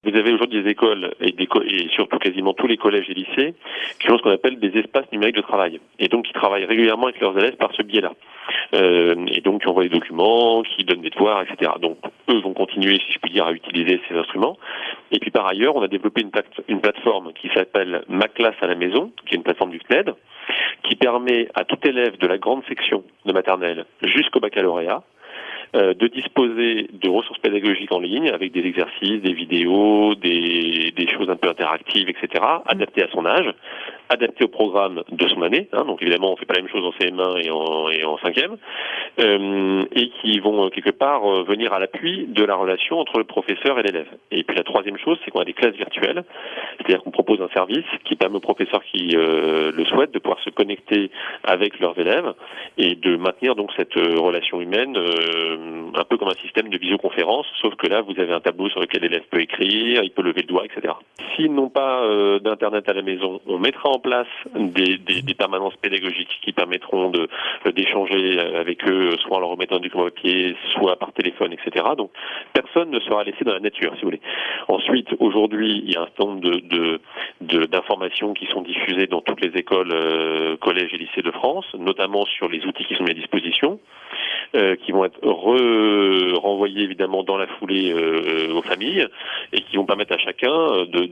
Vous avez aujourd'hui des écoles et surtout quasiment tous les collèges et lycées qui ont ce qu'on appelle des espaces numériques de travail. Et donc, qui travaillent régulièrement avec leurs élèves par ce biais-là. Et donc, qui envoient des documents, qui donnent des devoirs, etc. Donc, eux vont continuer, si je puis dire, à utiliser ces instruments. Et puis, par ailleurs, on a développé une plateforme qui s'appelle Ma classe à la maison, qui est une plateforme du CNED, qui permet à tout élève de la grande section de maternelle jusqu'au baccalauréat de disposer de ressources pédagogiques en ligne avec des exercices, des vidéos, des choses un peu interactives, etc., adaptées à son âge, adaptées au programme de son année. Donc évidemment, on ne fait pas la même chose en CM1 et en 5e, et qui vont quelque part venir à l'appui de la relation entre le professeur et l'élève. Et puis la troisième chose, c'est qu'on a des classes virtuelles, c'est-à-dire qu'on propose un service qui permet aux professeurs qui le souhaitent de pouvoir se connecter avec leurs élèves et de maintenir donc cette relation humaine un peu comme un système de visioconférence, sauf que là, vous avez un tableau sur lequel l'élève peut écrire, il peut lever le doigt, etc. S'ils n'ont pas d'Internet à la maison, on mettra en place des permanences pédagogiques qui permettront d'échanger avec eux, soit en leur remettant un document papier, soit par téléphone, etc. Donc, personne ne sera laissé dans la nature, si vous voulez. Ensuite, aujourd'hui, il y a un certain nombre d'informations qui sont diffusées dans toutes les écoles, collèges et lycées de France, notamment sur les outils qui sont mis à disposition, qui vont être renvoyés évidemment dans la foulée aux familles et qui vont permettre à chacun de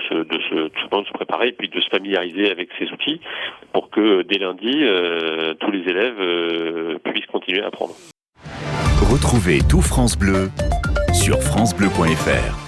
se préparer et puis de se familiariser avec ces outils pour que dès lundi, tous les élèves puissent continuer à apprendre. Retrouvez tout France Bleu sur francebleu.fr.